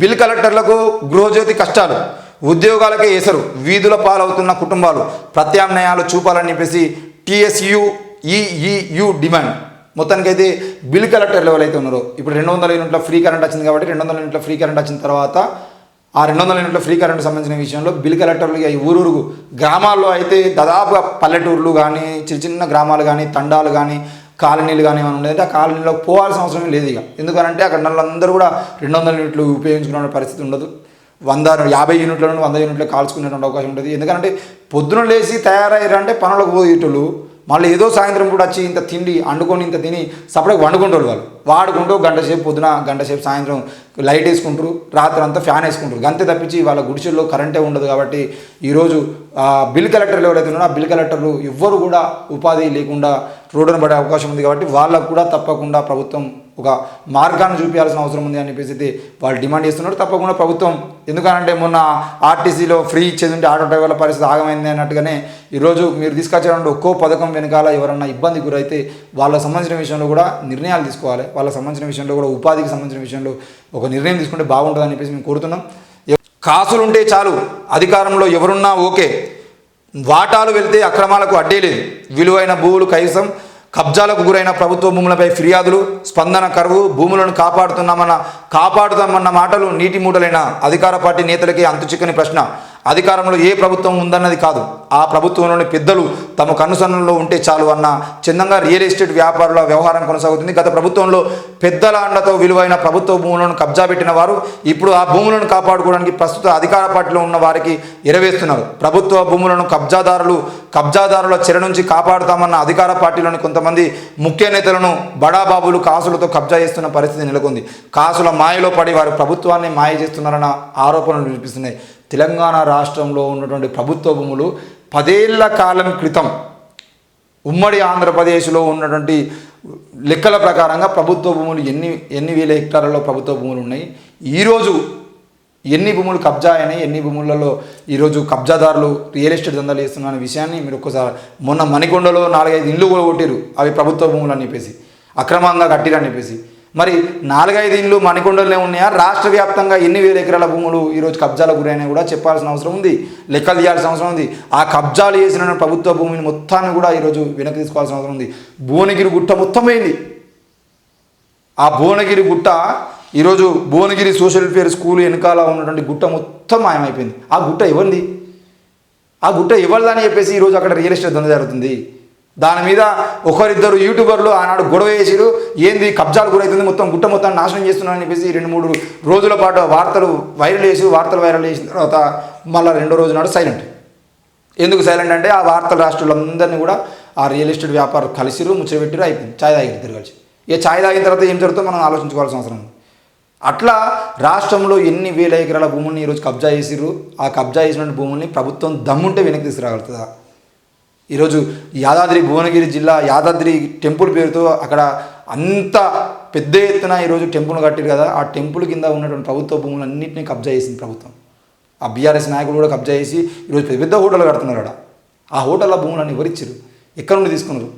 Bill కలెక్టర్లకు గృహజ్యోతి కష్టాలు, ఉద్యోగాలకే ఎసరు, వీధుల పాలవుతున్న కుటుంబాలు, ప్రత్యామ్నాయాలు చూపాలని చెప్పేసి TSU EEU డిమాండ్. మొత్తానికైతే బిల్ కలెక్టర్లు ఎవరైతే ఉన్నారో ఇప్పుడు 200 యూనిట్ల ఫ్రీ కరెంట్ వచ్చింది కాబట్టి 200 యూనిట్ల ఫ్రీ కరెంట్ వచ్చిన తర్వాత ఆ 200 యూనిట్ల ఫ్రీ కరెంట్ సంబంధించిన విషయంలో బిల్ కలెక్టర్లు ఈ ఊరూరుగు గ్రామాల్లో అయితే దాదాపుగా పల్లెటూర్లు కానీ చిన్న చిన్న గ్రామాలు కానీ తండాలు కానీ కాలనీలు కానీ ఏమైనా ఉండేది ఆ కాలనీలో పోవాల్సిన అవసరం లేదు. ఇక ఎందుకంటే అక్కడ నళ్ళందరూ కూడా 200 యూనిట్లు ఉపయోగించుకునే పరిస్థితి ఉండదు. 50 యూనిట్ల నుండి 100 యూనిట్లు కాల్చుకునేటువంటి అవకాశం ఉంటుంది. ఎందుకంటే పొద్దున లేచి తయారయ్యారంటే పనులకు పోయేటోళ్ళు మళ్ళీ ఏదో సాయంత్రం కూడా వచ్చి ఇంత తిండి వండుకొని ఇంత తిని సపరేట్గా వండుకుంటారు. వాళ్ళు వాడుకుంటూ గంట సేపు పొద్దున గంట సేపు సాయంత్రం లైట్ వేసుకుంటారు, రాత్రి అంతా ఫ్యాన్ వేసుకుంటారు. గంతే తప్పించి వాళ్ళ గుడిసెల్లో కరెంటే ఉండదు. కాబట్టి ఈరోజు బిల్ కలెక్టర్లు ఎవరైతే ఉన్నారో ఆ బిల్ కలెక్టర్లు ఎవ్వరు కూడా ఉపాధి లేకుండా రోడ్డున పడే అవకాశం ఉంది. కాబట్టి వాళ్ళకు కూడా తప్పకుండా ప్రభుత్వం ఒక మార్గాన్ని చూపించాల్సిన అవసరం ఉంది అని చెప్పేసి అయితే వాళ్ళు డిమాండ్ చేస్తున్నారు. తప్పకుండా ప్రభుత్వం, ఎందుకంటే మొన్న ఆర్టీసీలో ఫ్రీ ఇచ్చేది ఉంటే ఆటో డ్రైవర్ల పరిస్థితి ఆగమైంది అన్నట్టుగానే ఈరోజు మీరు తీసుకొచ్చేటువంటి ఒక్కో పథకం వెనకాల ఎవరన్నా ఇబ్బంది గురైతే వాళ్ళకి సంబంధించిన విషయంలో కూడా నిర్ణయాలు తీసుకోవాలి. వాళ్ళకి సంబంధించిన విషయంలో కూడా ఉపాధికి సంబంధించిన విషయంలో ఒక నిర్ణయం తీసుకుంటే బాగుంటుందని చెప్పేసి మేము కోరుతున్నాం. కాసులుంటే చాలు, అధికారంలో ఎవరున్నా ఓకే, వాటాలు వెళ్తే అక్రమాలకు అడ్డే లేదు, విలువైన భూములు కైవసం, కబ్జాలకు గురైన ప్రభుత్వ భూములపై ఫిర్యాదులు, స్పందన కరువు, భూములను కాపాడుతామన్న మాటలు నీటి మూటలైన అధికార పార్టీ నేతలకే అంతుచిక్కని ప్రశ్న. అధికారంలో ఏ ప్రభుత్వం ఉందన్నది కాదు, ఆ ప్రభుత్వంలోని పెద్దలు తమ కన్నుసన్నులో ఉంటే చాలు అన్న చందంగా రియల్ ఎస్టేట్ వ్యాపారుల వ్యవహారం కొనసాగుతుంది. గత ప్రభుత్వంలో పెద్దల అండతో విలువైన ప్రభుత్వ భూములను కబ్జా పెట్టిన వారు ఇప్పుడు ఆ భూములను కాపాడుకోవడానికి ప్రస్తుత అధికార పార్టీలో ఉన్న వారికి ఎరవేస్తున్నారు. ప్రభుత్వ భూములను కబ్జాదారుల చెర నుంచి కాపాడుతామన్న అధికార పార్టీలోని కొంతమంది ముఖ్య నేతలను బడాబాబులు కాసులతో కబ్జా చేస్తున్న పరిస్థితి నెలకొంది. కాసుల మాయలో పడి వారు ప్రభుత్వాన్ని మాయ చేస్తున్నారన్న ఆరోపణలు వినిపిస్తున్నాయి. తెలంగాణ రాష్ట్రంలో ఉన్నటువంటి ప్రభుత్వ భూములు 10 ఏళ్ల కాలం క్రితం ఉమ్మడి ఆంధ్రప్రదేశ్లో ఉన్నటువంటి లెక్కల ప్రకారంగా ప్రభుత్వ భూములు ఎన్ని వేల హెక్టార్లలో ప్రభుత్వ భూములు ఉన్నాయి, ఈరోజు ఎన్ని భూములు కబ్జా అయినాయి, ఎన్ని భూములలో ఈరోజు కబ్జాదారులు రియల్ ఎస్టేట్ దందాలు చేస్తున్న విషయాన్ని మీరు ఒక్కసారి మొన్న మణికొండలో 4-5 ఇళ్ళు కూడా కొట్టారు, అవి ప్రభుత్వ భూములు అని చెప్పేసి అక్రమంగా కట్టిరని చెప్పేసి. మరి 4-5 ఇళ్ళు మణికొండలనే ఉన్నాయా? రాష్ట్ర వ్యాప్తంగా ఎన్ని వేల ఎకరాల భూములు ఈరోజు కబ్జాలకు గురైనా కూడా చెప్పాల్సిన అవసరం ఉంది, లెక్కలు తీయాల్సిన అవసరం ఉంది. ఆ కబ్జాలు చేసిన ప్రభుత్వ భూమిని మొత్తాన్ని కూడా ఈరోజు వెనక్కి తీసుకోవాల్సిన అవసరం ఉంది. భువనగిరి గుట్ట మొత్తం పోయింది. ఆ భువనగిరి గుట్ట ఈరోజు భువనగిరి సోషల్ వెల్ఫేర్ స్కూల్ వెనకాల ఉన్నటువంటి గుట్ట మొత్తం మాయమైపోయింది. ఆ గుట్ట ఎవరిది? ఆ గుట్ట ఎవరిదని చెప్పేసి ఈరోజు అక్కడ రియల్ ఎస్టేట్ దందా జరుగుతుంది. దాని మీద ఒకరిద్దరు యూట్యూబర్లు ఆనాడు గొడవ చేసిరు, ఏంది కబ్జాలు గురవుతుంది, మొత్తం గుట్ట మొత్తం నాశనం చేస్తున్నారని చెప్పేసి 2-3 రోజుల పాటు వార్తలు వైరల్ చేసిన తర్వాత మళ్ళీ 2వ రోజు నాడు సైలెంట్. ఎందుకు సైలెంట్ అంటే ఆ వార్తల రాష్ట్రాలందరినీ కూడా ఆ రియల్ ఎస్టేట్ వ్యాపారం కలిసిరు, ముచ్చబెట్టిరు, అయిపోయింది. ఛాయ్ తాగిరు తిరగలిసి. ఇక ఛాయ్ తాగిన తర్వాత ఏం జరుగుతుందో మనం ఆలోచించుకోవాల్సిన అవసరం ఉంది. అట్లా రాష్ట్రంలో ఎన్ని వేల ఎకరాల భూముల్ని ఈరోజు కబ్జా చేసిర్రు. ఆ కబ్జా చేసిన భూముల్ని ప్రభుత్వం దమ్ముంటే వెనక్కి తీసుకురాగలుగుతుందా? ఈరోజు భువనగిరి జిల్లా యాదాద్రి టెంపుల్ పేరుతో అక్కడ అంత పెద్ద ఎత్తున ఈరోజు టెంపుల్ కట్టారు కదా, ఆ టెంపుల్ కింద ఉన్నటువంటి ప్రభుత్వ భూములన్నింటినీ కబ్జా చేసింది ప్రభుత్వం. ఆ బీఆర్ఎస్ నాయకులు కూడా కబ్జా చేసి ఈరోజు పెద్ద హోటల్ కడుతున్నారు. ఆ హోటళ్ళ భూములన్నీ ఎవరిచ్చారు? ఎక్కడ నుండి తీసుకున్నారు?